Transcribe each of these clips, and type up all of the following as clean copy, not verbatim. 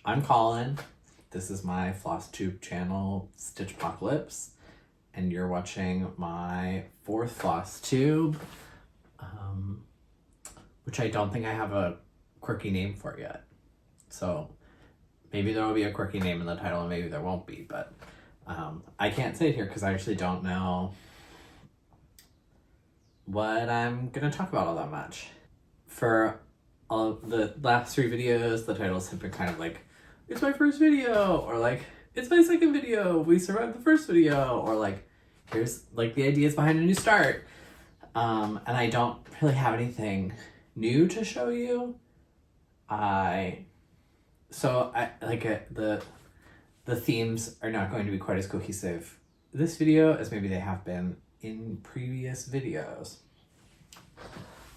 I'm Colin. This is my Flosstube channel, Stitchpocalypse, and you're watching my fourth Flosstube, which I don't think I have a quirky name for yet. So maybe there will be a quirky name in the title and maybe there won't be, but I can't say it here because I actually don't know what I'm going to talk about all that much. For all of the last three videos, the titles have been kind of like, it's my first video, or like, it's my second video, we survived the first video, or like, here's like the ideas behind a new start. And I don't really have anything new to show you. The themes are not going to be quite as cohesive this video as maybe they have been in previous videos.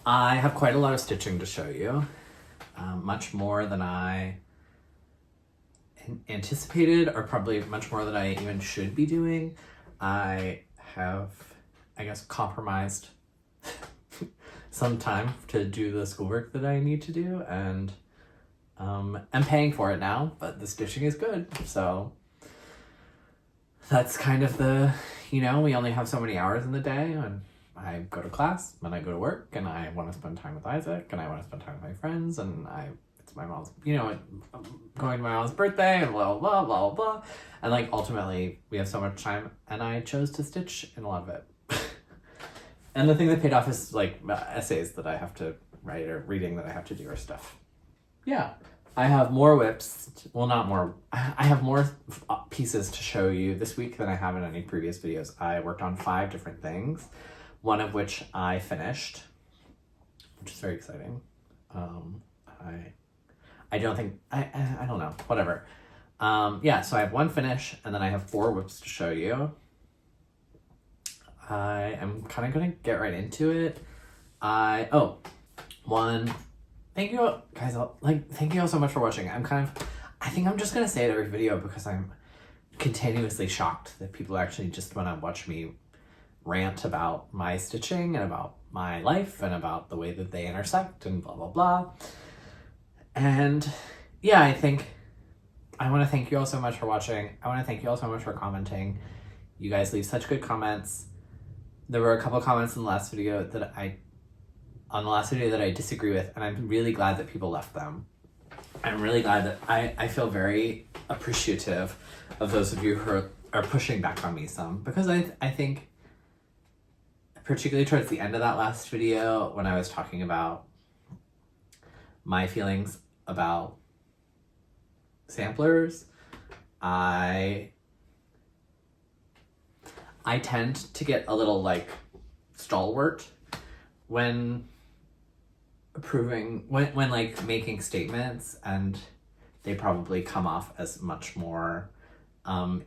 I have quite a lot of stitching to show you, much more than I anticipated, or probably much more than I even should be doing. I have, I guess, compromised some time to do the schoolwork that I need to do, and I'm paying for it now, but the stitching is good, so that's kind of the, we only have so many hours in the day, and I go to class, and I go to work, and I want to spend time with Isaac, and I want to spend time with my friends, and it's my mom's, going to my mom's birthday, and blah, blah, blah, blah, blah, and like, ultimately, we have so much time, and I chose to stitch in a lot of it. And the thing that paid off is like essays that I have to write, or reading that I have to do, or stuff. Yeah, I have more whips, well, not more, I have more pieces to show you this week than I have in any previous videos. I worked on 5 different things, one of which I finished, which is very exciting. I don't think, I don't know, whatever. Yeah, so I have 1 finish, and then I have 4 whips to show you. I am kind of going to get right into it. Thank you guys, thank you all so much for watching. I think I'm just going to say it every video because I'm continuously shocked that people actually just want to watch me rant about my stitching and about my life and about the way that they intersect and blah, blah, blah. And yeah, I want to thank you all so much for watching. I want to thank you all so much for commenting. You guys leave such good comments. There were a couple comments in the last video that I disagree with, and I'm really glad that people left them. I'm really glad that I feel very appreciative of those of you who are pushing back on me some, because I think, particularly towards the end of that last video, when I was talking about my feelings about samplers, I tend to get a little like stalwart when like making statements, and they probably come off as much more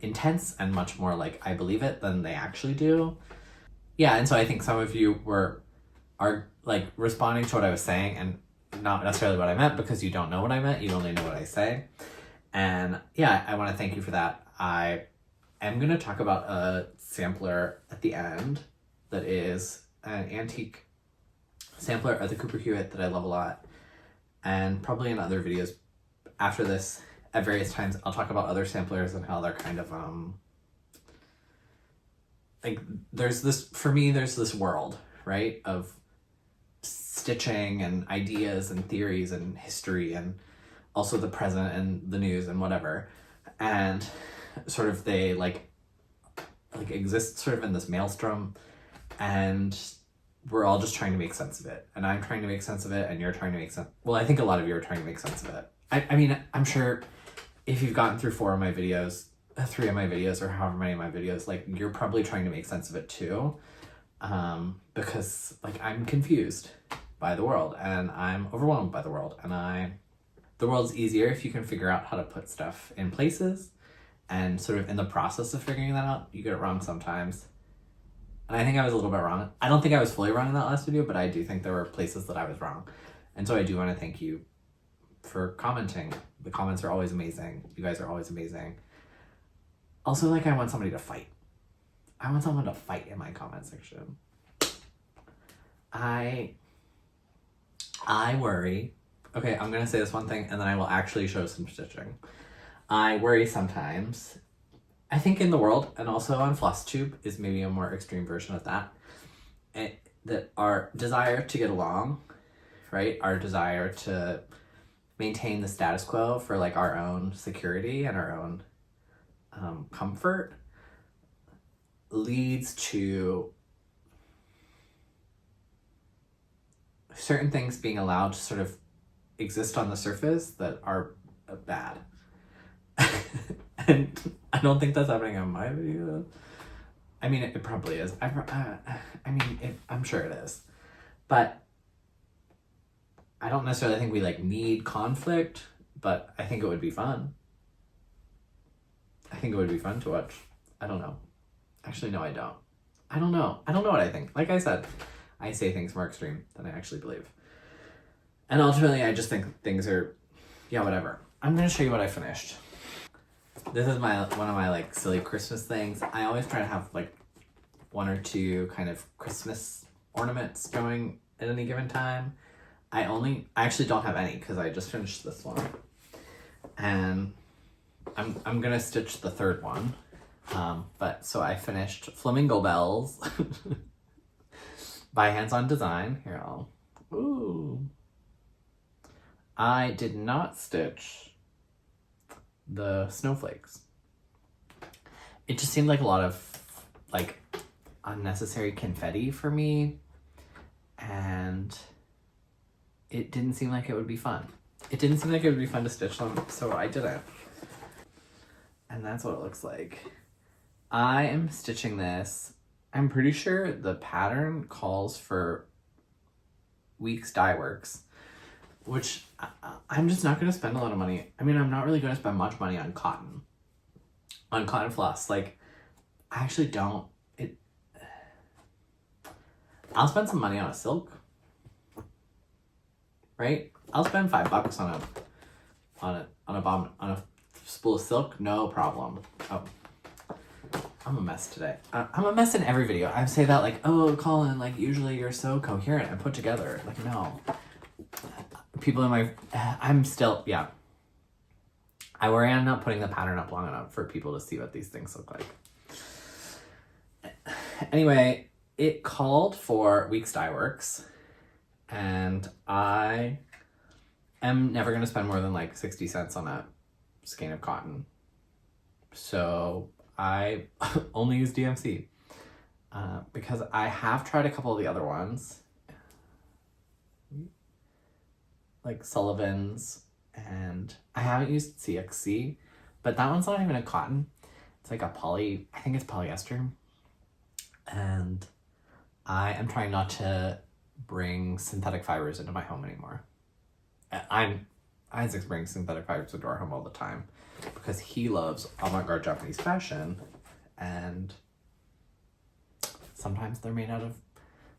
intense and much more like I believe it than they actually do. Yeah, and so I think some of you are like responding to what I was saying and not necessarily what I meant, because you don't know what I meant, you only know what I say. And yeah, I want to thank you for that. I am going to talk about a sampler at the end that is an antique sampler of the Cooper Hewitt that I love a lot. And probably in other videos after this, at various times, I'll talk about other samplers and how they're kind of, like, there's this world, right, of stitching and ideas and theories and history and also the present and the news and whatever. And sort of they like exist sort of in this maelstrom, and we're all just trying to make sense of it. And I'm trying to make sense of it, and you're trying to make sense. Well, I think a lot of you are trying to make sense of it. I mean, I'm sure if you've gotten through 3 of my videos, or however many of my videos, like, you're probably trying to make sense of it too. Because like, I'm confused by the world, and I'm overwhelmed by the world, and the world's easier if you can figure out how to put stuff in places. And sort of in the process of figuring that out, you get it wrong sometimes. And I think I was a little bit wrong. I don't think I was fully wrong in that last video, but I do think there were places that I was wrong. And so I do want to thank you for commenting. The comments are always amazing. You guys are always amazing. Also, like, I want somebody to fight. I want someone to fight in my comment section. I worry Okay, I'm gonna say this one thing and then I will actually show some stitching. I worry sometimes, I think in the world, and also on Flosstube is maybe a more extreme version of that, that our desire to get along, right? Our desire to maintain the status quo for like our own security and our own comfort leads to certain things being allowed to sort of exist on the surface that are bad. And I don't think that's happening on my video. I mean, it probably is. I'm sure it is. But I don't necessarily think we like need conflict, but I think it would be fun. I think it would be fun to watch. I don't know. Actually, no, I don't. I don't know. I don't know what I think. Like I said, I say things more extreme than I actually believe. And ultimately, I just think things are, yeah, whatever. I'm going to show you what I finished. This is one of my like silly Christmas things. I always try to have like 1 or 2 kind of Christmas ornaments going at any given time. I actually don't have any because I just finished this one. And I'm going to stitch the third one. But so I finished Flamingo Bells by Hands On Design. Here, ooh. I did not stitch the snowflakes. It just seemed like a lot of like unnecessary confetti for me, and it didn't seem like it would be fun. It didn't seem like it would be fun to stitch them, so I didn't. And that's what it looks like. I am stitching this. I'm pretty sure the pattern calls for Weeks Dye Works, which I'm just not going to spend a lot of money. I mean, I'm not really going to spend much money on cotton floss. Like, I actually don't. I'll spend some money on a silk, right? I'll spend $5 on a spool of silk, no problem. Oh, I'm a mess today. I'm a mess in every video. I say that like, oh, Colin, like usually you're so coherent and put together. Like, no. People in my, I'm still, yeah. I worry I'm not putting the pattern up long enough for people to see what these things look like. Anyway, it called for Weeks Dye Works, and I am never going to spend more than like 60 cents on a skein of cotton. So I only use DMC because I have tried a couple of the other ones, like Sullivan's, and I haven't used CXC, but that one's not even a cotton. It's like I think it's polyester. And I am trying not to bring synthetic fibers into my home anymore. Isaac's bringing synthetic fibers into our home all the time because he loves avant-garde Japanese fashion, and sometimes they're made out of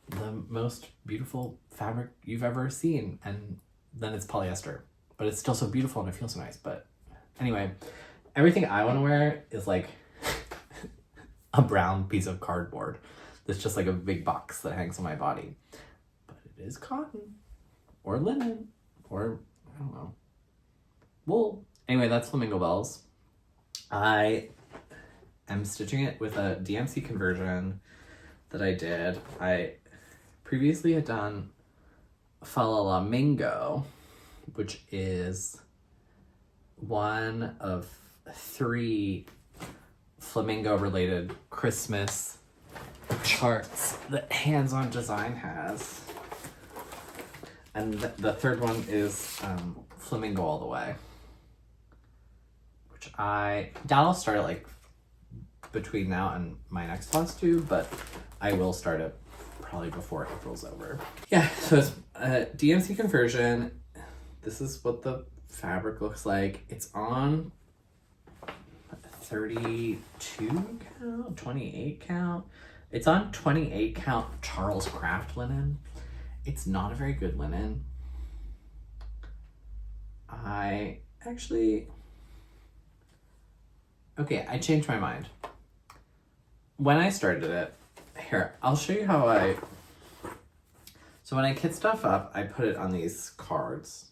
the most beautiful fabric you've ever seen, and then it's polyester, but it's still so beautiful and it feels so nice. But anyway, everything I want to wear is like a brown piece of cardboard that's just like a big box that hangs on my body, but it is cotton or linen or I don't know, wool. Anyway, that's Flamingo Bells. I am stitching it with a DMC conversion that I did. I previously had done Fa-la-la-mingo, which is one of 3 flamingo related Christmas charts that Hands On Design has. And the third one is Flamingo All the Way, which that'll start like between now and my next Flosstube, but I will start it probably before April's over. Yeah, so it's a DMC conversion. This is what the fabric looks like. It's on 32 count, 28 count. It's on 28 count Charles Craft linen. It's not a very good linen. I changed my mind. When I started it, here, I'll show you how so when I kit stuff up, I put it on these cards.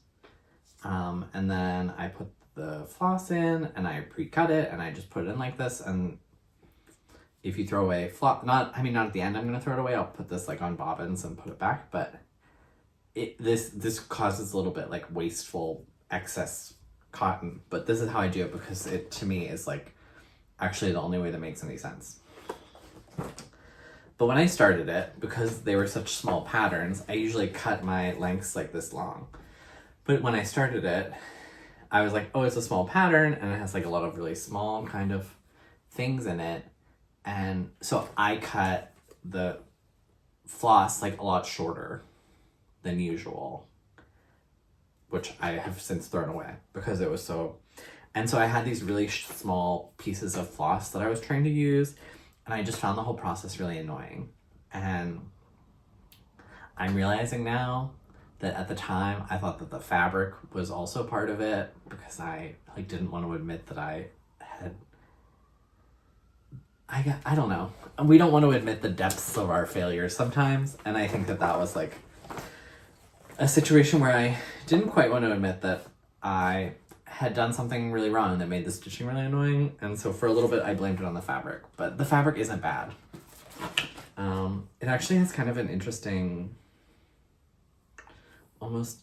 And then I put the floss in and I pre-cut it and I just put it in like this. And if you throw away not at the end I'm gonna throw it away. I'll put this like on bobbins and put it back, but this causes a little bit like wasteful excess cotton. But this is how I do it because it to me is like actually the only way that makes any sense. But when I started it, because they were such small patterns, I usually cut my lengths like this long. But when I started it, I was like, oh, it's a small pattern and it has like a lot of really small kind of things in it. And so I cut the floss like a lot shorter than usual, which I have since thrown away because it was so... And so I had these really small pieces of floss that I was trying to use, and I just found the whole process really annoying. And I'm realizing now that at the time I thought that the fabric was also part of it because I like didn't want to admit that I don't know. We don't want to admit the depths of our failures sometimes, and I think that that was like a situation where I didn't quite want to admit that I had done something really wrong that made the stitching really annoying, and so for a little bit I blamed it on the fabric, but the fabric isn't bad. It actually has kind of an interesting, almost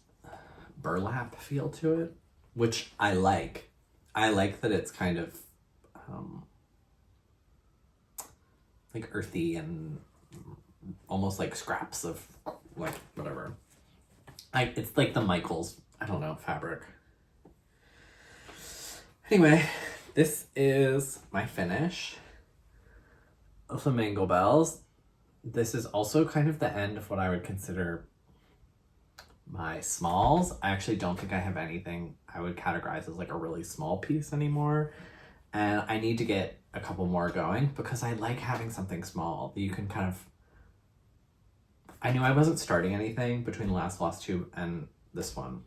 burlap feel to it, which I like. I like that it's kind of like earthy and almost like scraps of like whatever. It's like the Michaels, I don't know, fabric. Anyway, this is my finish. Flamingo bells. This is also kind of the end of what I would consider my smalls. I actually don't think I have anything I would categorize as like a really small piece anymore. And I need to get a couple more going because I like having something small that you can kind of... I knew I wasn't starting anything between the last Flosstube and this one.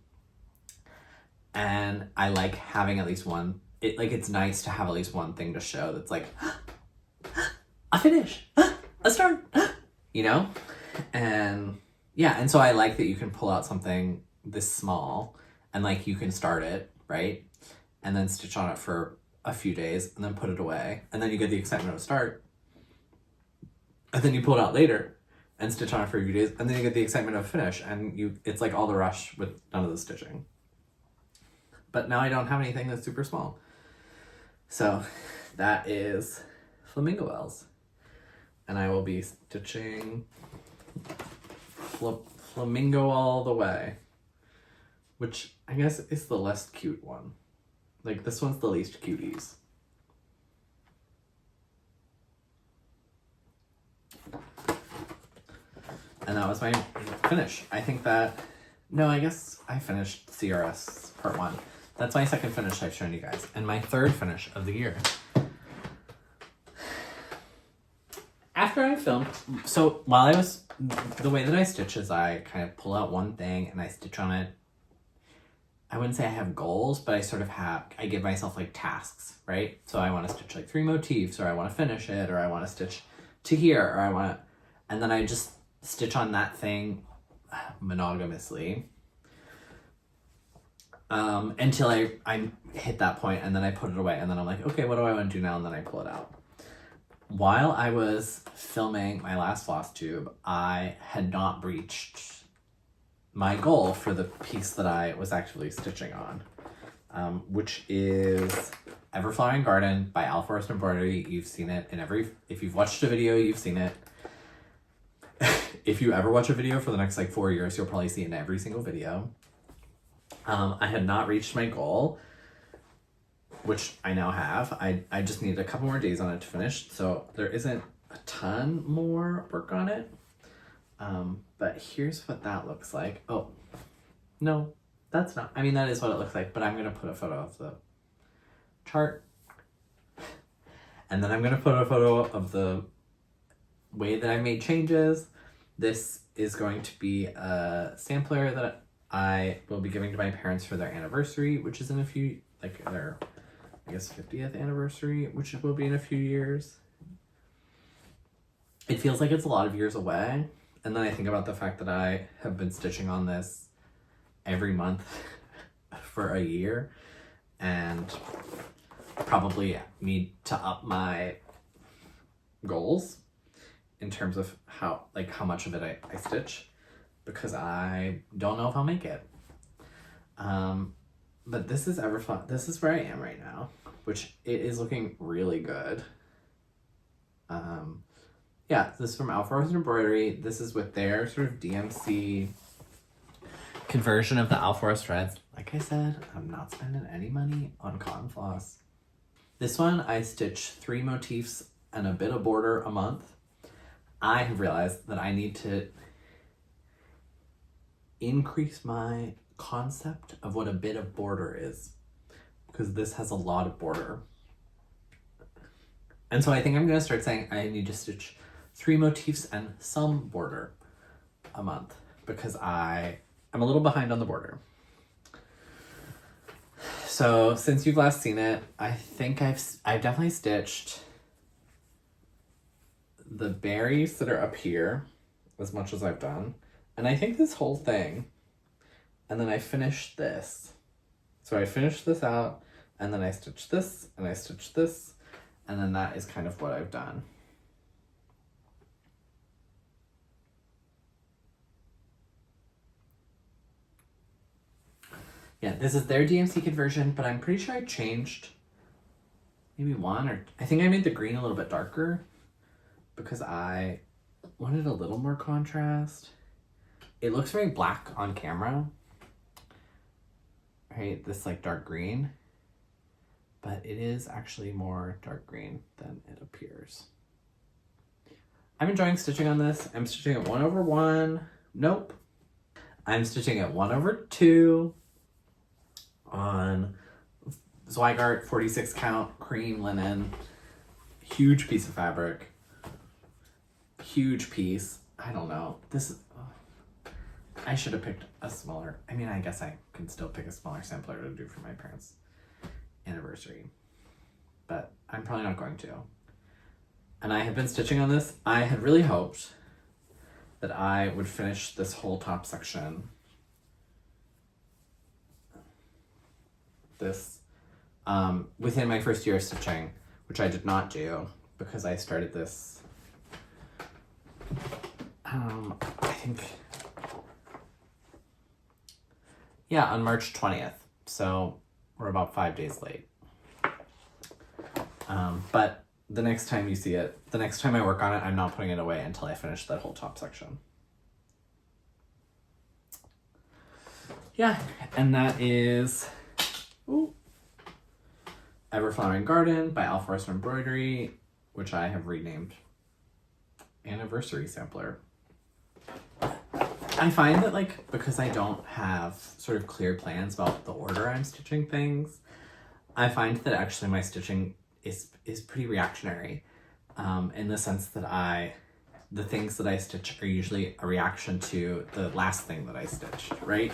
And I like having at least one. It's nice to have at least one thing to show that's like, a finish, a start, you know? And yeah, and so I like that you can pull out something this small and like you can start it, right? And then stitch on it for a few days and then put it away. And then you get the excitement of a start. And then you pull it out later and stitch on it for a few days. And then you get the excitement of a finish. And it's like all the rush with none of the stitching. But now I don't have anything that's super small. So that is Flamingo bells. And I will be stitching Flamingo all the way, which I guess is the less cute one. Like this one's the least cuties. And that was my finish. I think that, no, I guess I finished CRS part 1. That's my second finish I've shown you guys. And my third finish of the year. After I filmed, so the way that I stitch is I kind of pull out one thing and I stitch on it. I wouldn't say I have goals, but I give myself like tasks, right? So I want to stitch like 3 motifs, or I want to finish it, or I want to stitch to here, or and then I just stitch on that thing monogamously until I hit that point, and then I put it away, and then I'm like, okay, what do I want to do now? And then I pull it out. While I was filming my last Flosstube, I had not reached my goal for the piece that I was actually stitching on, which is Everflowering Garden by Alforest Embroidery. You've seen it in if you've watched a video, you've seen it. If you ever watch a video for the next like 4 years, you'll probably see it in every single video. I had not reached my goal, which I now have. I just needed a couple more days on it to finish, so there isn't a ton more work on it. But here's what that looks like. Oh, no, that's not. I mean, that is what it looks like, but I'm going to put a photo of the chart. And then I'm going to put a photo of the way that I made changes. This is going to be a sampler that I will be giving to my parents for their anniversary, which is in a few, like their, I guess, 50th anniversary, which will be in a few years. It feels like it's a lot of years away. And then I think about the fact that I have been stitching on this every month for a year and probably need to up my goals in terms of how much of it I stitch, because I don't know if I'll make it. But this is Everflow. This is where I am right now, which it is looking really good. Yeah, this is from Alpha Embroidery. This is with their sort of DMC conversion of the Alpha threads. Like I said, I'm not spending any money on cotton floss. This one, I stitch 3 motifs and a bit of border a month. I have realized that I need to increase my concept of what a bit of border is, because this has a lot of border. And so I think I'm going to start saying I need to stitch 3 motifs and some border a month, because I'm a little behind on the border. So since you've last seen it, I think I've definitely stitched the berries that are up here as much as I've done. And I think this whole thing, and then I finished this. So I finished this out, and then I stitched this, and I stitched this, and then that is kind of what I've done. Yeah, this is their DMC conversion, but I'm pretty sure I changed maybe one, or I think I made the green a little bit darker because I wanted a little more contrast. It looks very black on camera, right? This like dark green, but it is actually more dark green than it appears. I'm enjoying stitching on this. I'm stitching at 1/1. Nope. I'm stitching at 1/2 on Zweigart 46 count cream linen. Huge piece of fabric. Huge piece. I don't know. This is... I should have picked a smaller... I mean, I guess I can still pick a smaller sampler to do for my parents' anniversary. But I'm probably not going to. And I have been stitching on this. I had really hoped that I would finish this whole top section. This within my first year of stitching, which I did not do because I started this I think on March 20th, so we're about 5 days late. But the next time you see it, the next time I work on it, I'm not putting it away until I finish that whole top section. Yeah, and that is Everflowering Garden by Alpha Embroidery, which I have renamed Anniversary Sampler. I find that because I don't have sort of clear plans about the order I'm stitching things, I find that actually my stitching is pretty reactionary, in the sense that the things that I stitch are usually a reaction to the last thing that I stitched, right?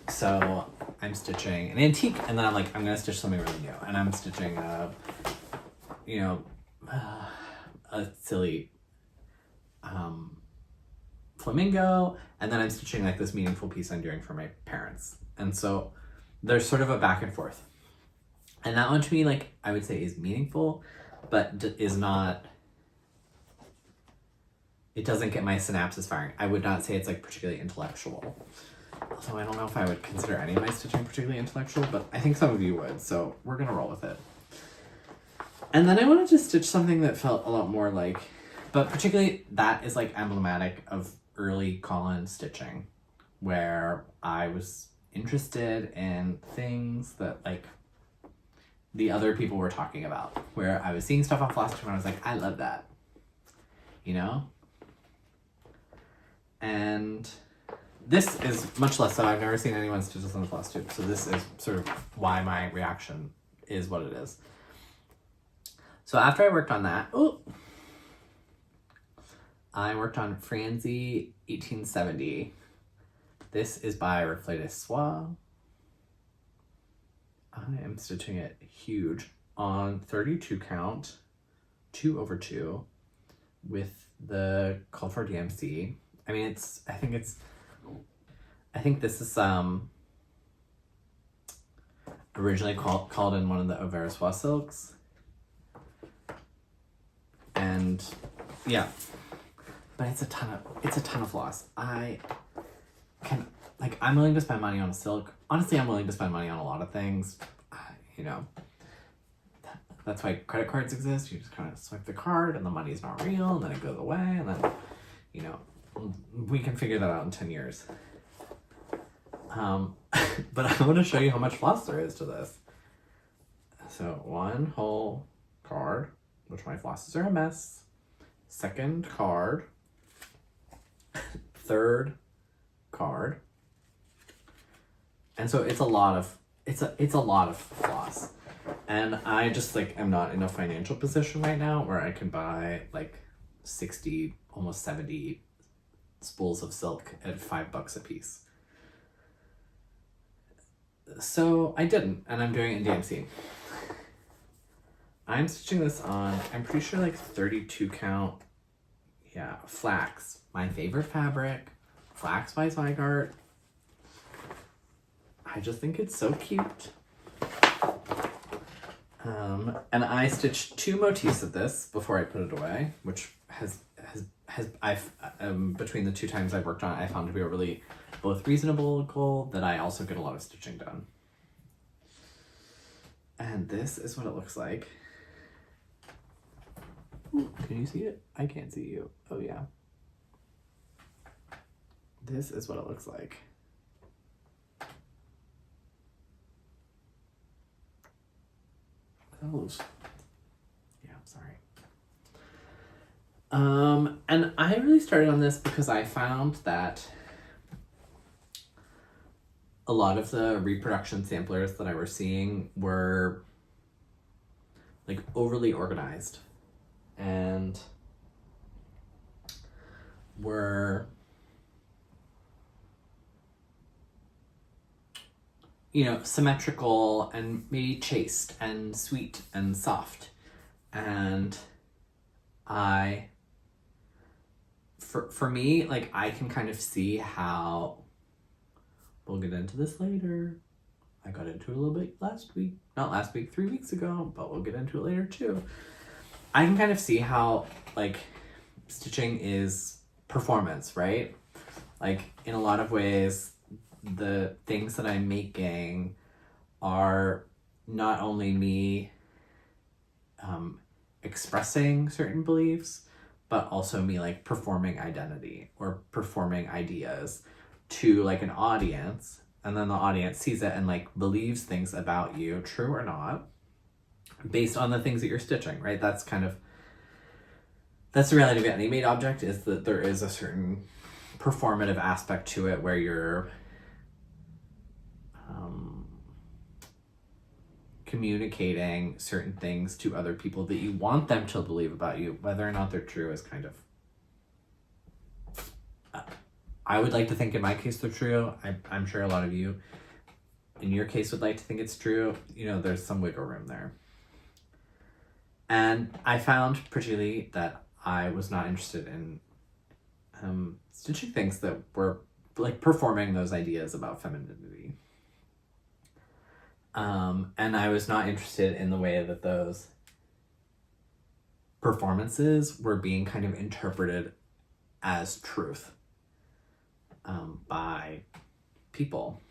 So I'm stitching an antique, and then I'm like, I'm gonna stitch something really new, and I'm stitching a silly Flamingo, and then I'm stitching this meaningful piece I'm doing for my parents. And so there's sort of a back and forth. And that one to me, I would say is meaningful, but is not, it doesn't get my synapses firing. I would not say it's particularly intellectual. Although I don't know if I would consider any of my stitching particularly intellectual, but I think some of you would, so we're gonna roll with it. And then I wanted to stitch something that felt a lot more but particularly that is emblematic of early Colin stitching, where I was interested in things that the other people were talking about, where I was seeing stuff on Flosstube and I was like, I love that, and this is much less so. I've never seen anyone stitch this on Flosstube, so this is sort of why my reaction is what it is. So after I worked on that, I worked on Franzi 1870. This is by Reflet Soie. I am stitching it huge on 32 count, 2/2, with the called for DMC. I mean, I think this is originally called in one of the Auvert Soie silks. And yeah, but it's a ton of floss. I'm willing to spend money on a silk. Honestly, I'm willing to spend money on a lot of things. You know, that's why credit cards exist. You just kind of swipe the card and the money's not real, and then it goes away, and then, you know, we can figure that out in 10 years. But I want to show you how much floss there is to this. So one whole card, which my flosses are a mess. Second card. Third card. And so it's a lot of floss. And I just like am not in a financial position right now where I can buy like 60, almost 70 spools of silk at $5 a piece. So I didn't, and I'm doing it in DMC. I'm stitching this on, I'm pretty sure like 32 count, yeah, flax. My favorite fabric, flax by Zweigart. I just think it's so cute. And I stitched 2 motifs of this before I put it away, which I've between the 2 times I've worked on it, I found to be a really both reasonable goal that I also get a lot of stitching done. And this is what it looks like. Can you see it? I can't see you. Oh yeah. This is what it looks like. Oh, yeah, I'm sorry. And I really started on this because I found that a lot of the reproduction samplers that I were seeing were like overly organized and were, you know, symmetrical and maybe chaste and sweet and soft. And for me, like, I can kind of see how, we'll get into this later. I got into it a little bit not last week, 3 weeks ago, but we'll get into it later too. I can kind of see how, like, stitching is performance, right? Like, in a lot of ways, the things that I'm making are not only me expressing certain beliefs, but also me like performing identity or performing ideas to like an audience, and then the audience sees it and like believes things about you, true or not, based on the things that you're stitching, right? That's the reality of any made object, is that there is a certain performative aspect to it where you're communicating certain things to other people that you want them to believe about you. Whether or not they're true is kind of, I would like to think in my case they're true. I'm sure a lot of you in your case would like to think it's true. You know, there's some wiggle room there. And I found particularly that I was not interested in stitching things that were like performing those ideas about femininity. And I was not interested in the way that those performances were being kind of interpreted as truth by people.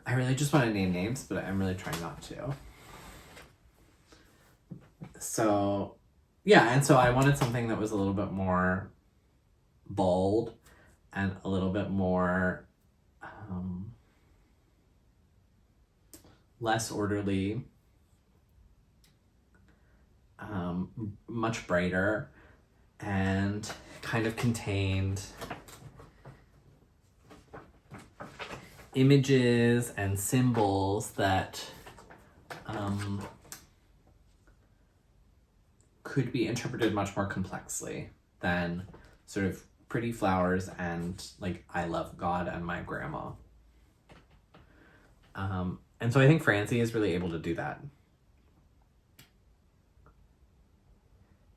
I really just want to name names, but I'm really trying not to. So, yeah, and so I wanted something that was a little bit more bold and a little bit more less orderly, much brighter, and kind of contained images and symbols that could be interpreted much more complexly than sort of pretty flowers and like I love God and my grandma. And so I think Franzi is really able to do that.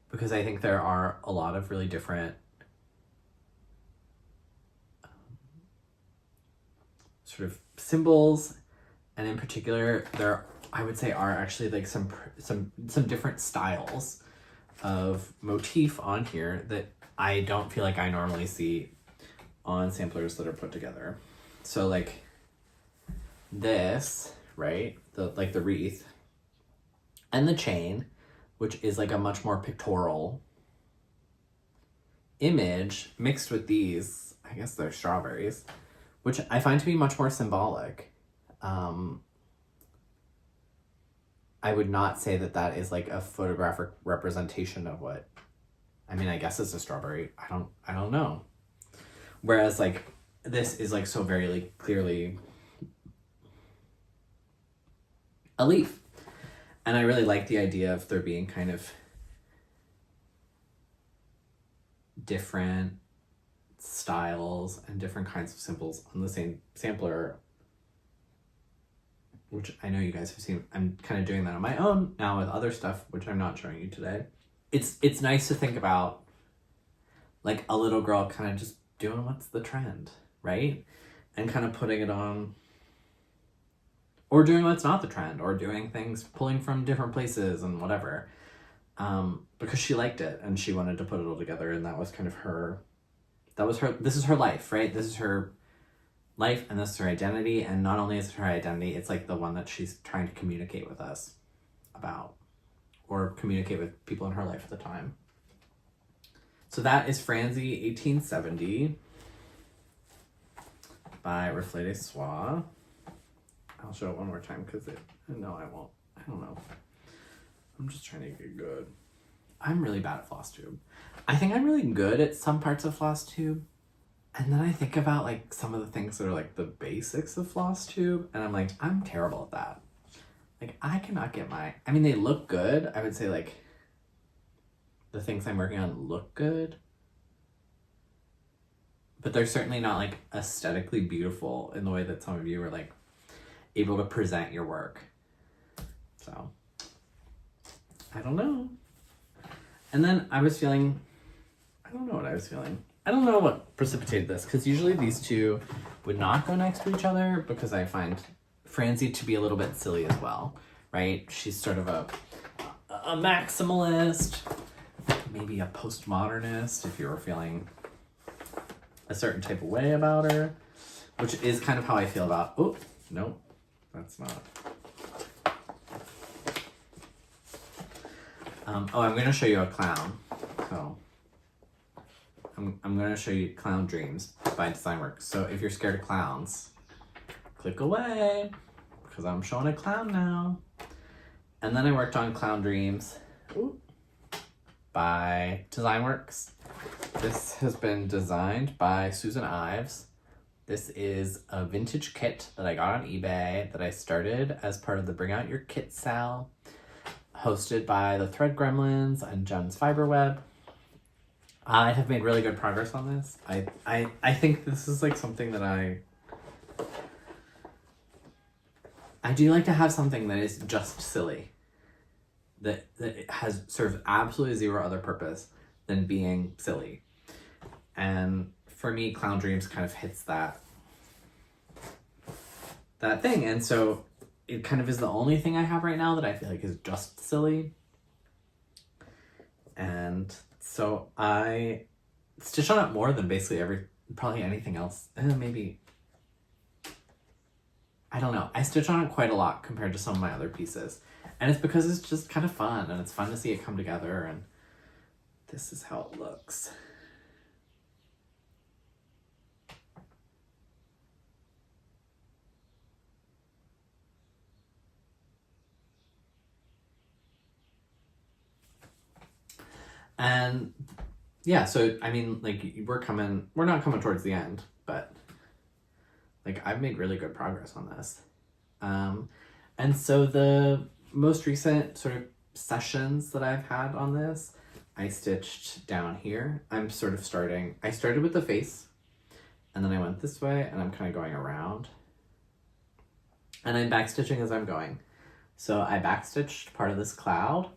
Because I think there are a lot of really different sort of symbols And in particular, there, I would say, are actually like some different styles of motif on here that I don't feel like I normally see on samplers that are put together. So like this, right? The wreath and the chain, which is like a much more pictorial image mixed with these, I guess they're strawberries, which I find to be much more symbolic. I would not say that that is like a photographic representation of what, I mean, I guess it's a strawberry. I don't know. Whereas like this is like so very like clearly a leaf. And I really like the idea of there being kind of different styles and different kinds of symbols on the same sampler, which I know you guys have seen. I'm kind of doing that on my own now with other stuff, which I'm not showing you today. It's nice to think about like a little girl kind of just doing what's the trend, right? And kind of putting it on, or doing what's not the trend, or doing things, pulling from different places and whatever. Because she liked it and she wanted to put it all together, and that was kind of her, this is her life, right? This is her life and this is her identity, and not only is it her identity, it's like the one that she's trying to communicate with us about, or communicate with people in her life at the time. So that is Franzi 1870 by Reflet Soie. I'll show it one more time because no, I won't. I don't know. I'm just trying to get good. I'm really bad at Flosstube. I think I'm really good at some parts of Flosstube. And then I think about like some of the things that are like the basics of Flosstube, and I'm like, I'm terrible at that. Like I cannot get I mean, they look good. I would say like the things I'm working on look good, but they're certainly not like aesthetically beautiful in the way that some of you are like able to present your work. So I don't know. And then I was feeling, I don't know what I was feeling. I don't know what precipitated this, because usually these two would not go next to each other, because I find Franzi to be a little bit silly as well, right? She's sort of a maximalist, maybe a postmodernist if you were feeling a certain type of way about her, which is kind of how I feel about, oh, no, that's not. I'm going to show you a clown. So I'm going to show you Clown Dreams by Designworks. So if you're scared of clowns, click away, because I'm showing a clown now. And then I worked on Clown Dreams by Designworks. This has been designed by Susan Ives. This is a vintage kit that I got on eBay that I started as part of the Bring Out Your Kit sale, hosted by the Thread Gremlins and Jen's Fiberweb. I have made really good progress on this. I think this is like something that I do like to have something that is just silly, that has serves absolutely zero other purpose than being silly. And for me, Clown Dreams kind of hits that thing. And so it kind of is the only thing I have right now that I feel like is just silly. And so I stitch on it more than basically probably anything else. Maybe, I don't know. I stitch on it quite a lot compared to some of my other pieces. And it's because it's just kind of fun, and it's fun to see it come together, and this is how it looks. And yeah, so I mean, like we're not coming towards the end, but like I've made really good progress on this. And so the most recent sort of sessions that I've had on this, I stitched down here. I started with the face, and then I went this way, and I'm kind of going around. And I'm backstitching as I'm going. So I backstitched part of this cloud,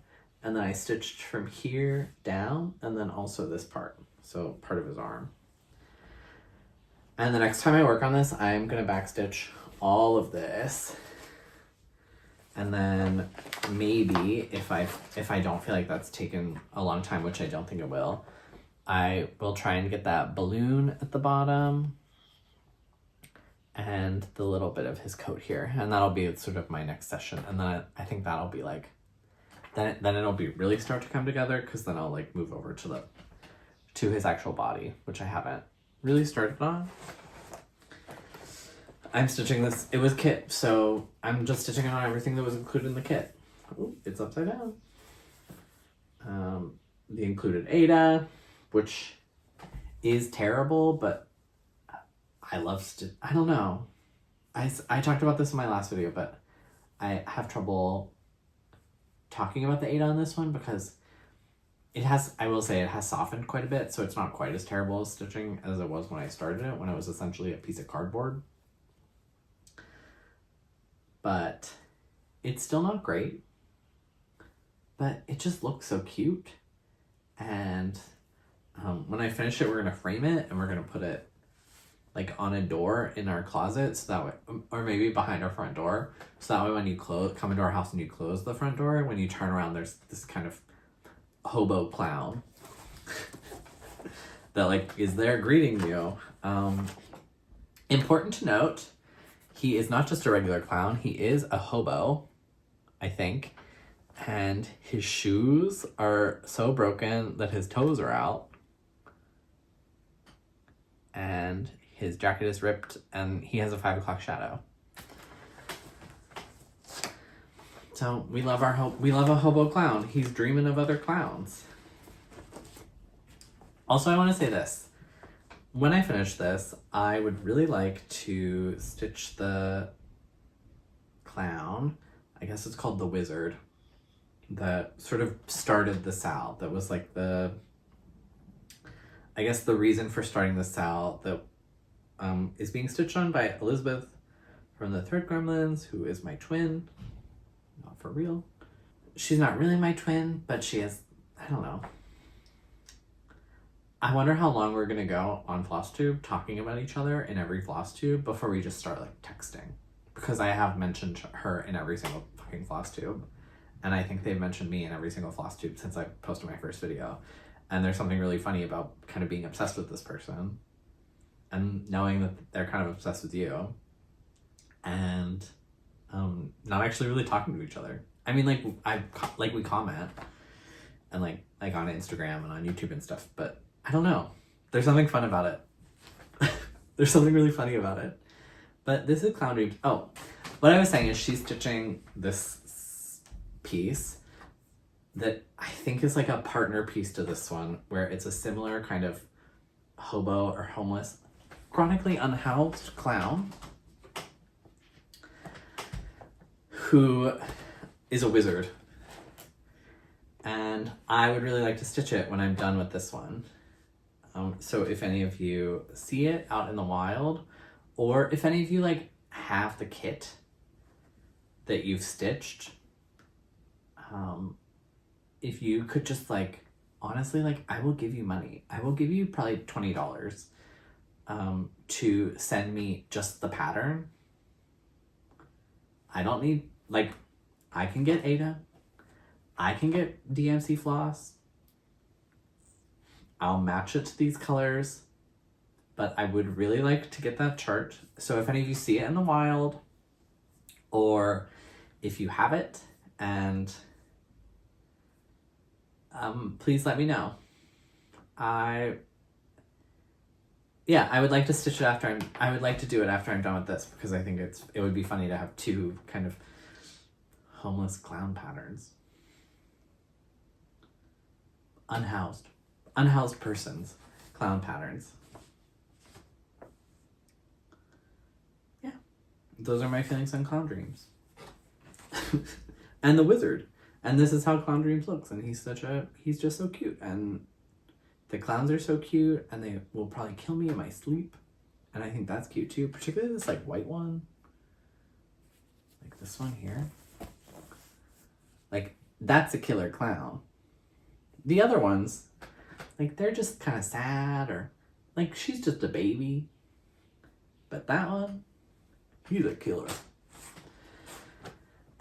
and then I stitched from here down, and then also this part, so part of his arm. And the next time I work on this, I'm gonna backstitch all of this And then maybe if I don't feel like that's taken a long time, which I don't think it will, I will try and get that balloon at the bottom and the little bit of his coat here. And that'll be sort of my next session. And then I think that'll be like, then it'll be really start to come together, because then I'll like move over to his actual body, which I haven't really started on. I'm stitching this, it was kit, so I'm just stitching on everything that was included in the kit. Ooh, it's upside down. The included Ada, which is terrible, but I love I don't know. I talked about this in my last video, but I have trouble talking about the Ada on this one because it has, I will say it has softened quite a bit, so it's not quite as terrible as stitching as it was when I started it, when it was essentially a piece of cardboard. But it's still not great, but it just looks so cute. And when I finish it, we're gonna frame it and we're gonna put it like on a door in our closet, so that way, or maybe behind our front door, so that way when you come into our house and you close the front door, when you turn around, there's this kind of hobo clown that like is there greeting you. Important to note, he is not just a regular clown, he is a hobo, I think. And his shoes are so broken that his toes are out. And his jacket is ripped and he has a 5 o'clock shadow. So we love a hobo clown. He's dreaming of other clowns. Also, I want to say this. When I finish this, I would really like to stitch the clown. I guess it's called the wizard. That sort of started the Sal. That was like I guess the reason for starting the Sal that is being stitched on by Elizabeth from the Third Gremlins, who is my twin. Not for real. She's not really my twin, but she is, I don't know. I wonder how long we're gonna go on Flosstube talking about each other in every Flosstube before we just start like texting. Because I have mentioned her in every single fucking Flosstube. And I think they've mentioned me in every single Flosstube since I posted my first video. And there's something really funny about kind of being obsessed with this person and knowing that they're kind of obsessed with you and not actually really talking to each other. I mean, like we comment and like on Instagram and on YouTube and stuff, but I don't know. There's something fun about it. There's something really funny about it. But this is Clown Dreams. Oh, what I was saying is she's stitching this piece that I think is like a partner piece to this one, where it's a similar kind of hobo or homeless, chronically unhoused clown who is a wizard. And I would really like to stitch it when I'm done with this one. So if any of you see it out in the wild, or if any of you like have the kit that you've stitched, if you could just like, honestly, like I will give you money. I will give you probably $20 to send me just the pattern. I don't need, like, I can get Ada. I can get DMC floss. I'll match it to these colors, but I would really like to get that chart. So if any of you see it in the wild, or if you have it, and please let me know. I would like to stitch it I would like to do it after I'm done with this, because I think it would be funny to have two kind of homeless clown patterns. Unhoused persons, clown patterns. Yeah, those are my feelings on Clown Dreams. And the wizard. And this is how Clown Dreams looks, and he's just so cute, and the clowns are so cute, and they will probably kill me in my sleep, and I think that's cute too, particularly this like white one, like this one here. Like, that's a killer clown. The other ones, like, they're just kind of sad, or like she's just a baby, but that one, he's a killer.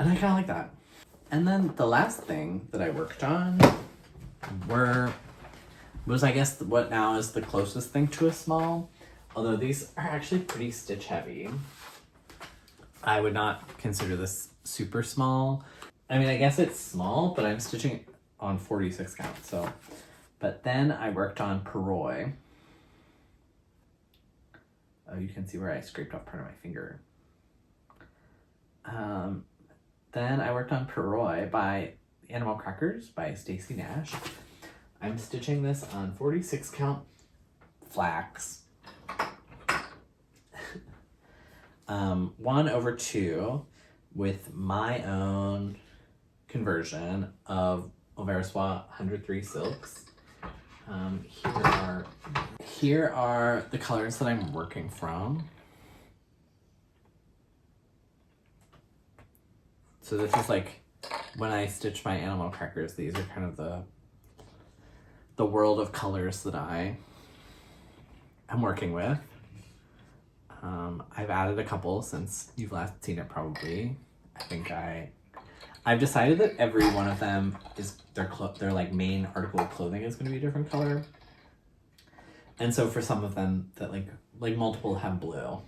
And I kind of like that. And then the last thing that I worked on was I guess what now is the closest thing to a small, although these are actually pretty stitch heavy. I would not consider this super small. I mean, I guess it's small, but I'm stitching on 46 count, so. But then I worked on Peroy. Oh, you can see where I scraped off part of my finger. Then I worked on Peroy by Animal Crackers by Stacy Nash. I'm stitching this on 46 count flax. 1/2 with my own conversion of Soie 103 silks. Here are the colors that I'm working from. So this is like when I stitch my Animal Crackers, these are kind of the world of colors that I am working with. I've added a couple since you've last seen it probably. I think I've decided that every one of them is their like main article of clothing is going to be a different color. And so for some of them that like multiple have blue.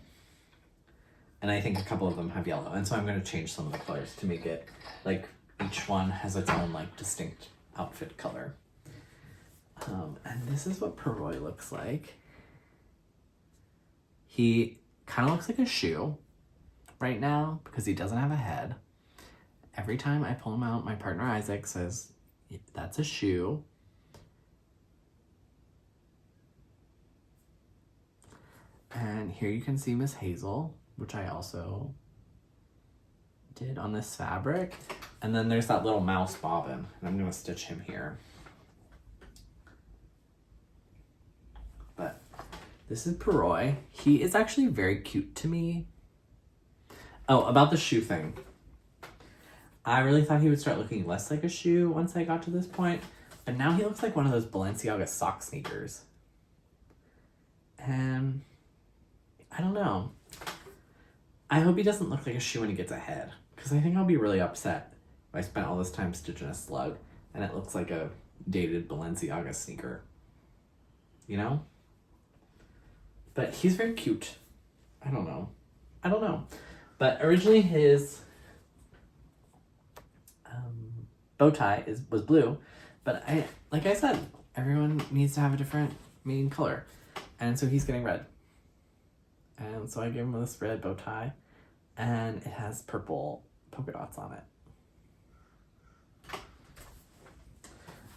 And I think a couple of them have yellow. And so I'm going to change some of the colors to make it like each one has its own like distinct outfit color. And this is what Peroy looks like. He kind of looks like a shoe right now because he doesn't have a head. Every time I pull him out, my partner Isaac says, that's a shoe. And here you can see Miss Hazel, which I also did on this fabric. And then there's that little mouse bobbin, and I'm gonna stitch him here. But this is Peroy. He is actually very cute to me. Oh, about the shoe thing. I really thought he would start looking less like a shoe once I got to this point, but now he looks like one of those Balenciaga sock sneakers. And I don't know. I hope he doesn't look like a shoe when he gets a head, because I think I'll be really upset if I spent all this time stitching a slug and it looks like a dated Balenciaga sneaker. You know? But he's very cute. I don't know. But originally his bow tie was blue, but like I said, everyone needs to have a different main color. And so he's getting red. And so I gave him this red bow tie, and it has purple polka dots on it.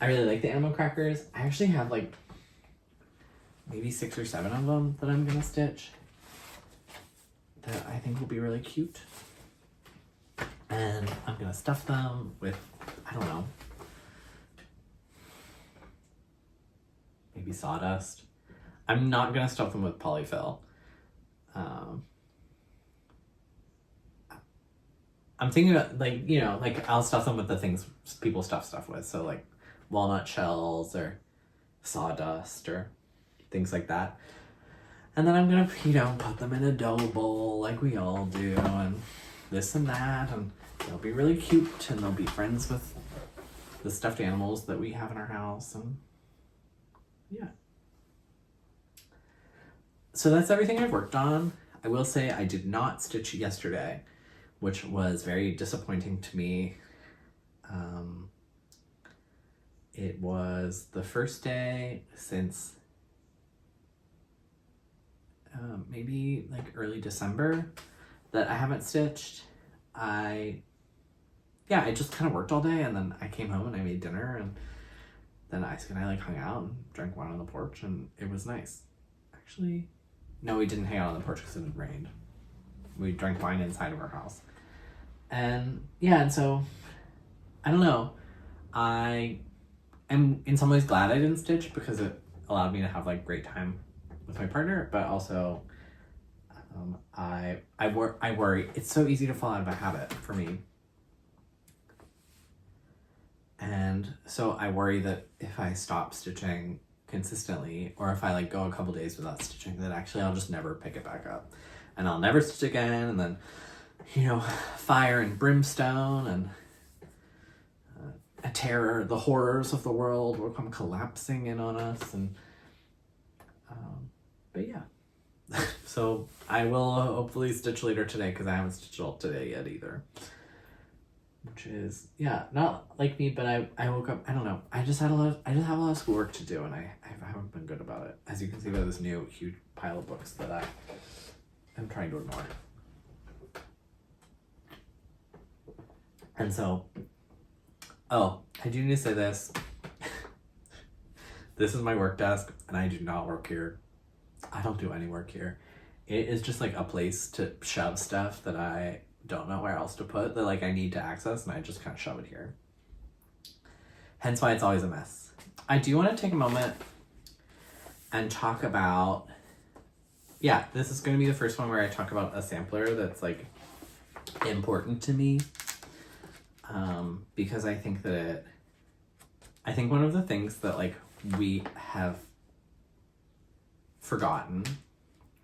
I really like the Animal Crackers. I actually have like maybe 6 or 7 of them that I'm gonna stitch that I think will be really cute. And I'm gonna stuff them with, I don't know, maybe sawdust. I'm not gonna stuff them with polyfill. I'm thinking about like I'll stuff them with the things people stuff stuff with. So like walnut shells or sawdust or things like that. And then I'm gonna, put them in a dough bowl like we all do, and this and that, and they'll be really cute, and they'll be friends with the stuffed animals that we have in our house, and yeah. So that's everything I've worked on. I will say I did not stitch yesterday, which was very disappointing to me. It was the first day since maybe like early December that I haven't stitched. I just kind of worked all day, and then I came home and I made dinner, and then Isaac and I like hung out and drank wine on the porch, and it was nice. Actually, no, we didn't hang out on the porch because it had rained. We drank wine inside of our house. And yeah, and so I don't know. I am in some ways glad I didn't stitch because it allowed me to have like great time with my partner, but also I worry. It's so easy to fall out of a habit for me. And so I worry that if I stop stitching consistently, or if I like go a couple days without stitching, that actually I'll just never pick it back up. And I'll never stitch again, and then fire and brimstone and a terror, the horrors of the world will come collapsing in on us. And but yeah. So I will hopefully stitch later today, because I haven't stitched all today yet either. Which is, yeah, not like me, but I woke up, I don't know, I just have a lot of schoolwork to do, and I haven't been good about it. As you can see by this new huge pile of books that I am trying to ignore. And so, oh, I do need to say this. This is my work desk, and I do not work here. I don't do any work here. It is just like a place to shove stuff that I don't know where else to put, that like I need to access, and I just kind of shove it here. Hence why it's always a mess. I do want to take a moment and talk about, yeah, this is going to be the first one where I talk about a sampler that's like important to me. Because I think one of the things that like we have forgotten,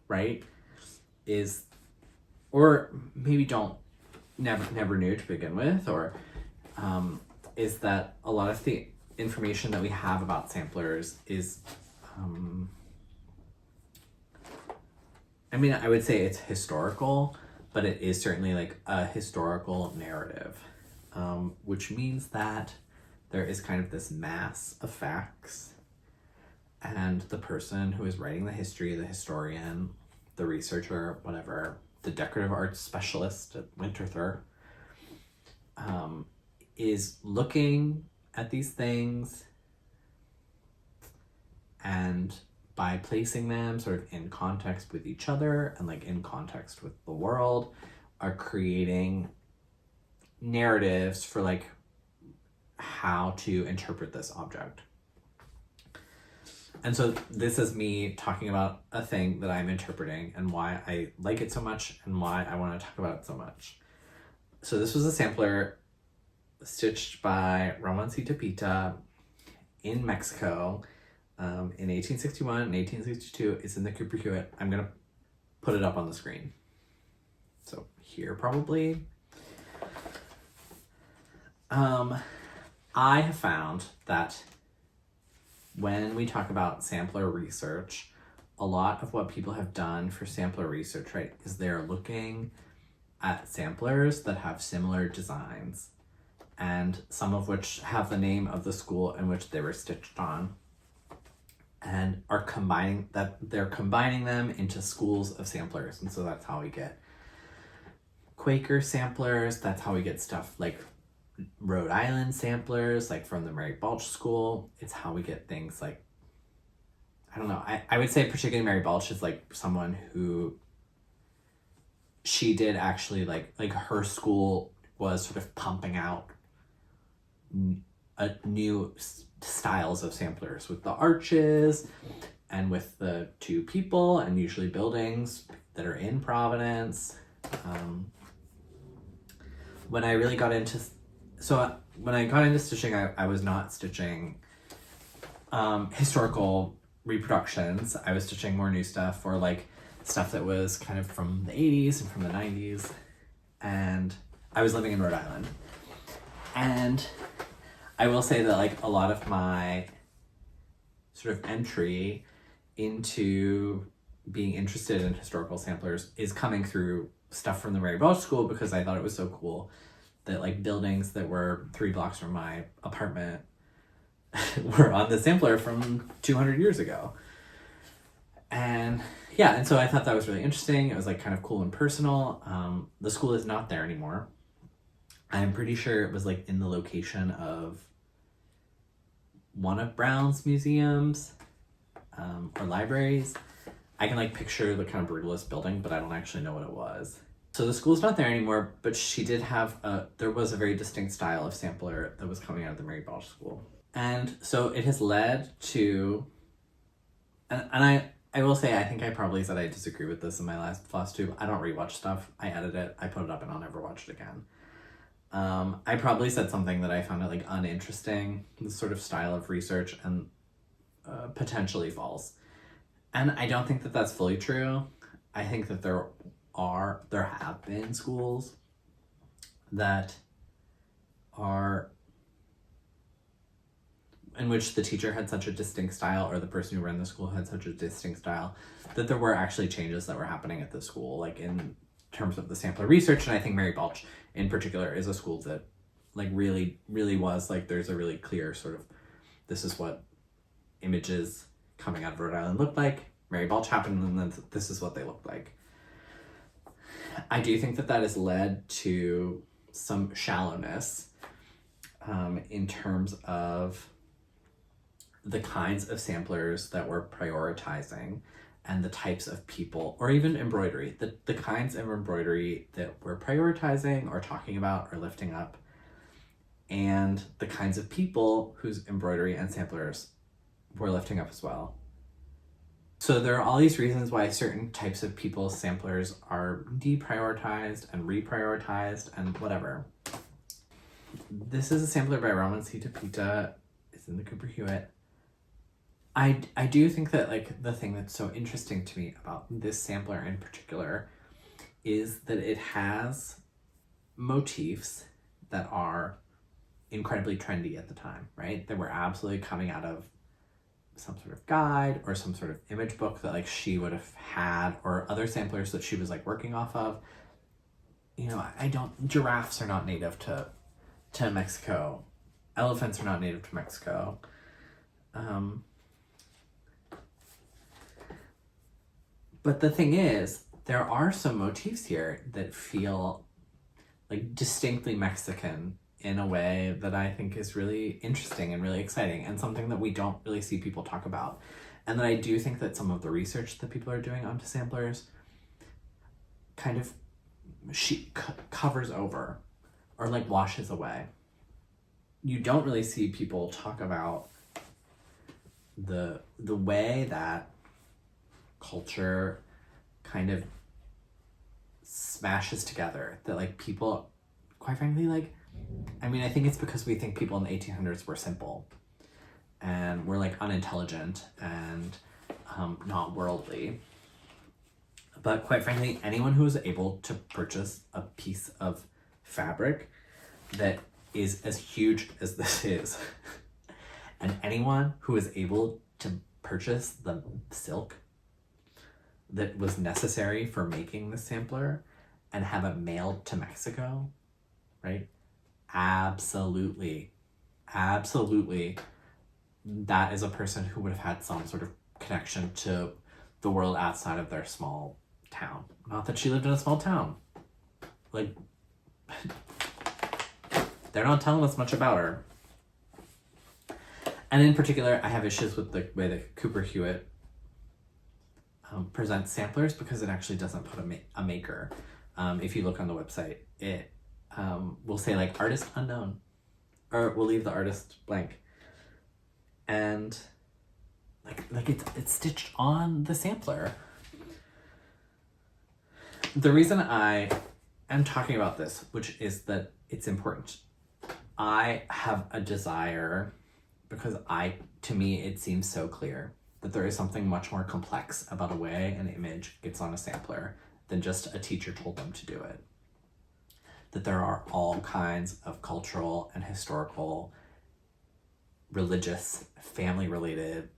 right, is, or maybe never knew to begin with, or is that a lot of the information that we have about samplers is, I mean, I would say it's historical, but it is certainly like a historical narrative, which means that there is kind of this mass of facts, and the person who is writing the history, the historian, the researcher, whatever, the decorative arts specialist at Winterthur, is looking at these things, and by placing them sort of in context with each other and like in context with the world, are creating narratives for like how to interpret this object. And so this is me talking about a thing that I'm interpreting and why I like it so much and why I want to talk about it so much. So this was a sampler stitched by Ramoncita Pita in Mexico in 1861 and 1862. It's in the Cooper Hewitt. I'm going to put it up on the screen. So here probably. I have found that when we talk about sampler research, a lot of what people have done for sampler research, right, is they're looking at samplers that have similar designs, and some of which have the name of the school in which they were stitched on, and are combining them into schools of samplers. And so that's how we get Quaker samplers. That's how we get stuff like Rhode Island samplers, like from the Mary Balch School. It's how we get things like, I don't know, I would say particularly Mary Balch is like someone who, she did actually like her school was sort of pumping out new styles of samplers with the arches and with the two people, and usually buildings that are in Providence. When I got into stitching, I was not stitching historical reproductions. I was stitching more new stuff, or like stuff that was kind of from the 80s and from the 90s. And I was living in Rhode Island. And I will say that like a lot of my sort of entry into being interested in historical samplers is coming through stuff from the Mary Balch School, because I thought it was so cool that like buildings that were 3 blocks from my apartment were on the sampler from 200 years ago. And yeah, and so I thought that was really interesting. It was like kind of cool and personal. The school is not there anymore. I'm pretty sure it was like in the location of one of Brown's museums or libraries. I can like picture the kind of brutalist building, but I don't actually know what it was. So the school's not there anymore, but she did have there was a very distinct style of sampler that was coming out of the Mary Balch School. And so it has led to, and I will say, I think I probably said I disagree with this in my last Flosstube. I don't rewatch stuff. I edit it, I put it up, and I'll never watch it again. I probably said something that I found it like uninteresting, this sort of style of research, and potentially false. And I don't think that that's fully true. I think that there there have been schools that are in which the teacher had such a distinct style, or the person who ran the school had such a distinct style, that there were actually changes that were happening at the school, like in terms of the sampler research. And I think Mary Balch in particular is a school that like really, really was like, there's a really clear sort of, this is what images coming out of Rhode Island looked like. Mary Balch happened, and then this is what they looked like. I do think that that has led to some shallowness in terms of the kinds of samplers that we're prioritizing and the types of people, or even embroidery, the kinds of embroidery that we're prioritizing or talking about or lifting up, and the kinds of people whose embroidery and samplers we're lifting up as well. So there are all these reasons why certain types of people's samplers are deprioritized and reprioritized and whatever. This is a sampler by Ramoncita Pita. It's in the Cooper Hewitt. I do think that like the thing that's so interesting to me about this sampler in particular is that it has motifs that are incredibly trendy at the time, right? That were absolutely coming out of some sort of guide or some sort of image book that like she would have had, or other samplers that she was like working off of. You know, giraffes are not native to Mexico. Elephants are not native to Mexico. But the thing is, there are some motifs here that feel like distinctly Mexican in a way that I think is really interesting and really exciting, and something that we don't really see people talk about. And then I do think that some of the research that people are doing onto samplers kind of covers over or like washes away. You don't really see people talk about the way that culture kind of smashes together, that like people, quite frankly, like, I mean, I think it's because we think people in the 1800s were simple and were like unintelligent and not worldly. But quite frankly, anyone who is able to purchase a piece of fabric that is as huge as this is, and anyone who is able to purchase the silk that was necessary for making the sampler and have it mailed to Mexico, right? Absolutely, that is a person who would have had some sort of connection to the world outside of their small town. Not that she lived in a small town. Like, they're not telling us much about her. And in particular, I have issues with the way that Cooper Hewitt presents samplers, because it actually doesn't put a maker. If you look on the website, it will say like artist unknown, or we'll leave the artist blank. And like it's stitched on the sampler. The reason I am talking about this, which is that it's important, I have a desire, because to me it seems so clear that there is something much more complex about a way an image gets on a sampler than just a teacher told them to do it. That there are all kinds of cultural and historical, religious, family-related,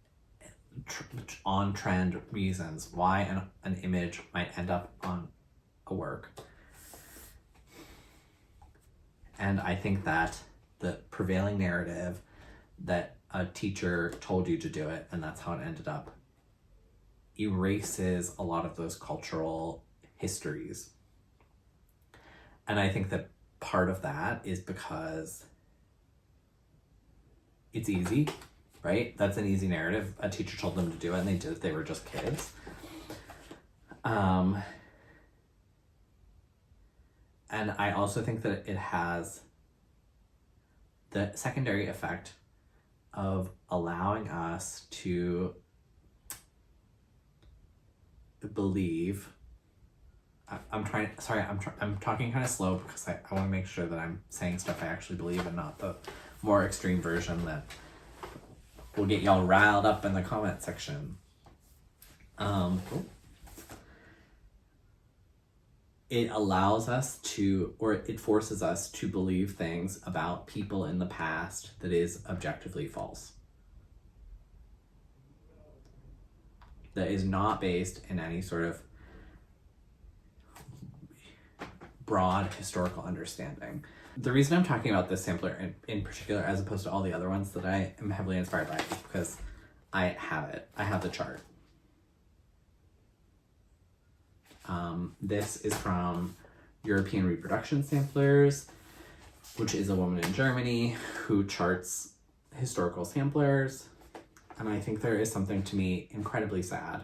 on-trend reasons why an image might end up on a work. And I think that the prevailing narrative that a teacher told you to do it and that's how it ended up erases a lot of those cultural histories. And I think that part of that is because it's easy, right? That's an easy narrative. A teacher told them to do it and they did it. They were just kids. And I also think that it has the secondary effect of allowing us to believe. I'm talking kind of slow because I want to make sure that I'm saying stuff I actually believe and not the more extreme version that will get y'all riled up in the comment section. it allows us to, or it forces us to believe things about people in the past that is objectively false. That is not based in any sort of broad historical understanding. The reason I'm talking about this sampler in particular, as opposed to all the other ones that I am heavily inspired by, is because I have it. I have the chart. This is from European Reproduction Samplers, which is a woman in Germany who charts historical samplers. And I think there is something, to me, incredibly sad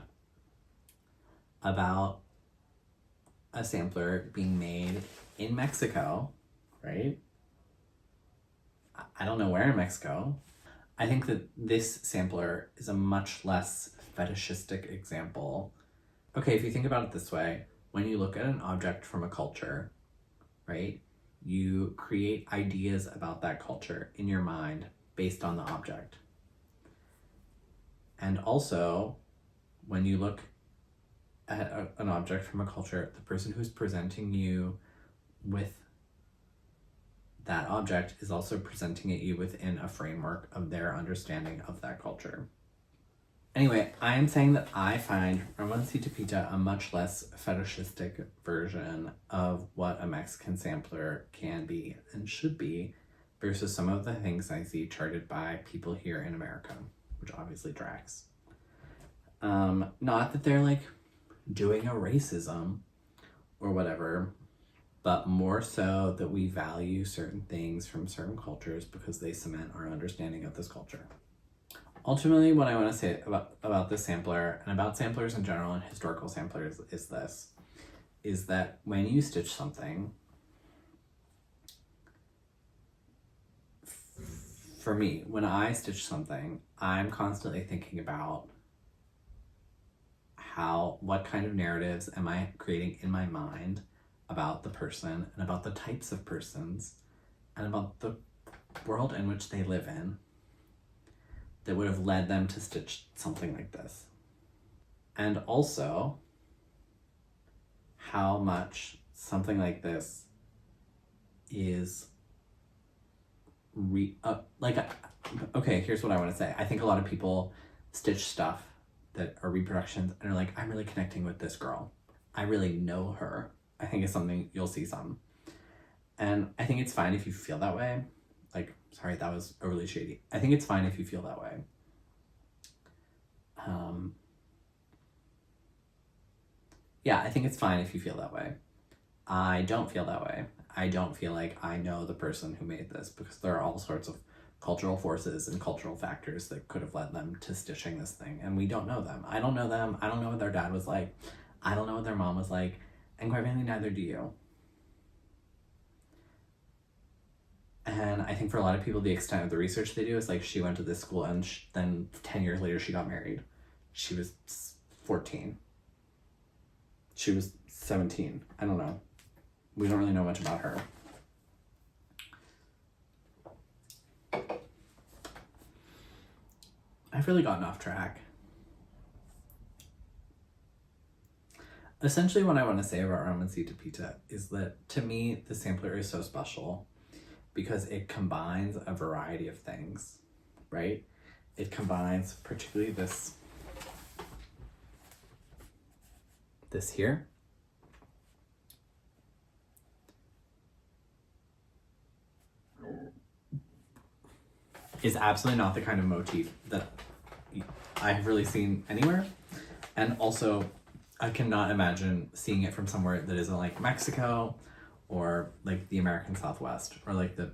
about a sampler being made in Mexico, right? I don't know where in Mexico. I think that this sampler is a much less fetishistic example. Okay, if you think about it this way, when you look at an object from a culture, right, you create ideas about that culture in your mind based on the object. And also, when you look at an object from a culture, the person who's presenting you with that object is also presenting it you within a framework of their understanding of that culture. Anyway, I am saying that I find Ramoncita Pita a much less fetishistic version of what a Mexican sampler can be and should be versus some of the things I see charted by people here in America, which obviously tracks. Not that they're like doing a racism or whatever, but more so that we value certain things from certain cultures because they cement our understanding of this culture. Ultimately, what I want to say about this sampler and about samplers in general and historical samplers is that when you stitch something, for me, when I stitch something, I'm constantly thinking about what kind of narratives am I creating in my mind about the person and about the types of persons and about the world in which they live in that would have led them to stitch something like this. And also how much something like this is okay, here's what I want to say. I think a lot of people stitch stuff that are reproductions and are like, I'm really connecting with this girl. I really know her. I think it's something you'll see some. And I think it's fine if you feel that way. Like, sorry, that was overly shady. I think it's fine if you feel that way. Yeah, I think it's fine if you feel that way. I don't feel that way. I don't feel like I know the person who made this because there are all sorts of cultural forces and cultural factors that could have led them to stitching this thing. And we don't know them. I don't know them. I don't know what their dad was like. I don't know what their mom was like. And quite frankly, neither do you. And I think for a lot of people, the extent of the research they do is like, she went to this school and then 10 years later, she got married. She was 14. She was 17. I don't know. We don't really know much about her. I've really gotten off track. Essentially, what I want to say about Ramoncita Pita is that to me, the sampler is so special because it combines a variety of things, right? It combines particularly this here. Is absolutely not the kind of motif that I have really seen anywhere. And also, I cannot imagine seeing it from somewhere that isn't like Mexico or like the American Southwest or like the,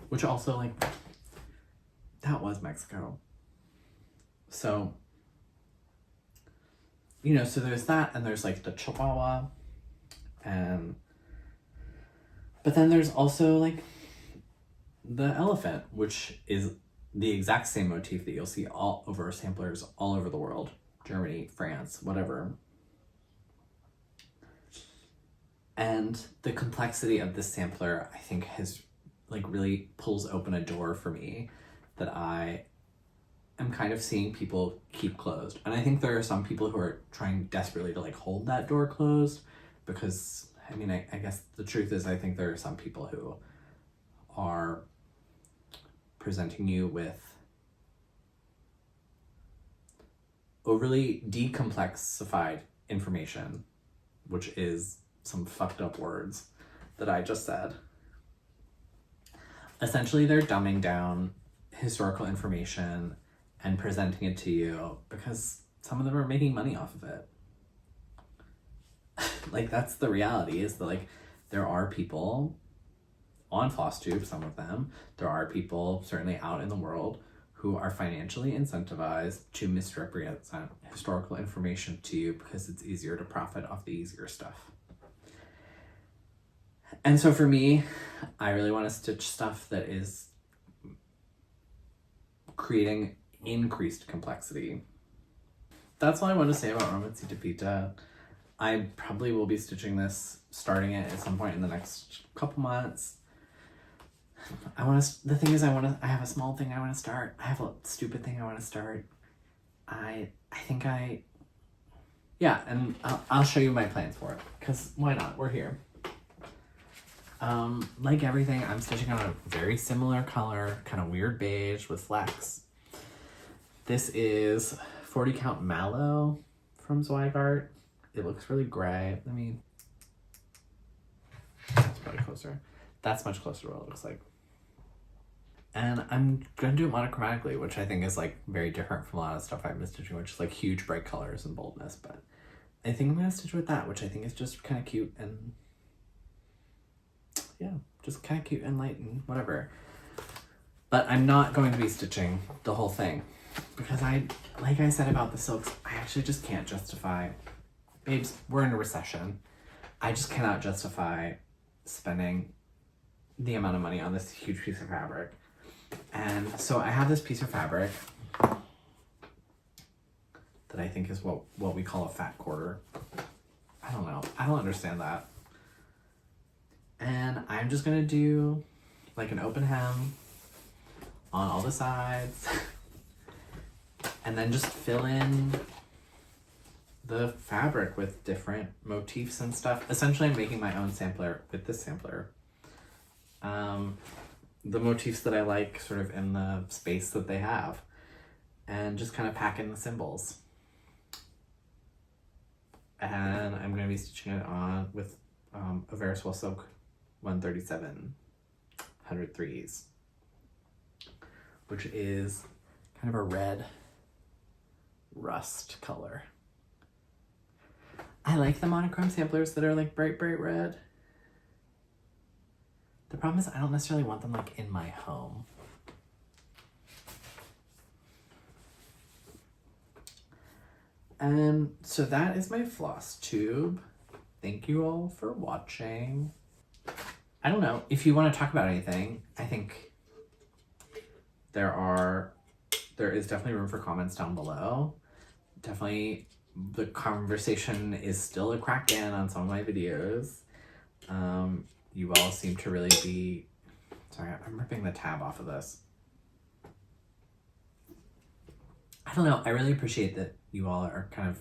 which also like, that was Mexico. So, so there's that, and there's like the Chihuahua, but then there's also like the elephant, which is the exact same motif that you'll see all over samplers all over the world. Germany, France, whatever. And the complexity of this sampler, I think, has really pulls open a door for me that I am kind of seeing people keep closed. And I think there are some people who are trying desperately to hold that door closed because I mean, I guess the truth is I think there are some people who are presenting you with overly decomplexified information, which is some fucked up words that I just said. Essentially, they're dumbing down historical information and presenting it to you because some of them are making money off of it. Like, that's the reality, is that, like, there are people on Flosstube, some of them, there are people certainly out in the world who are financially incentivized to misrepresent historical information to you because it's easier to profit off the easier stuff. And so for me, I really want to stitch stuff that is creating increased complexity. That's all I want to say about Ramoncita Pita. I probably will be stitching this, starting it at some point in the next couple months. The thing is, I have a small thing I want to start. I have a stupid thing I want to start. And I'll show you my plans for it, because why not? We're here. Like everything, I'm stitching on a very similar color, kind of weird beige with flecks. This is 40 count mallow from Soie. It looks really gray. That's probably closer. That's much closer to what it looks like. And I'm gonna do it monochromatically, which I think is like very different from a lot of stuff I've been stitching, which is like huge bright colors and boldness. But I think I'm gonna stitch with that, which I think is just kind of cute and just kind of cute and light and whatever. But I'm not going to be stitching the whole thing because like I said about the silks, I actually just can't justify. Babes, we're in a recession. I just cannot justify spending the amount of money on this huge piece of fabric. And so I have this piece of fabric that I think is what we call a fat quarter. I don't know. I don't understand that. And I'm just gonna do like an open hem on all the sides and then just fill in the fabric with different motifs and stuff. Essentially, I'm making my own sampler with this sampler. The motifs that I like sort of in the space that they have, and just kind of pack in the symbols. And I'm going to be stitching it on with a Veriswell Silk 137 103s, which is kind of a red rust color. I like the monochrome samplers that are like bright red. The problem is I don't necessarily want them like in my home. And so that is my floss tube. Thank you all for watching. I don't know if you want to talk about anything. I think there is definitely room for comments down below. Definitely the conversation is still a crack in on some of my videos. You all seem to really be... Sorry, I'm ripping the tab off of this. I don't know. I really appreciate that you all are kind of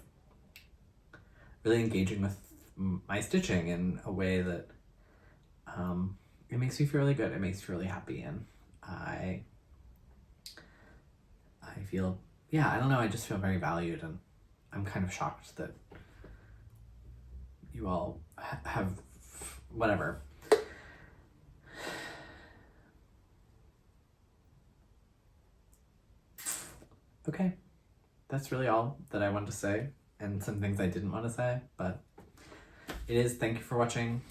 really engaging with my stitching in a way that it makes me feel really good. It makes me feel really happy. And I feel, I don't know. I just feel very valued, and I'm kind of shocked that you all have whatever. Okay, that's really all that I wanted to say, and some things I didn't want to say, but it is. Thank you for watching.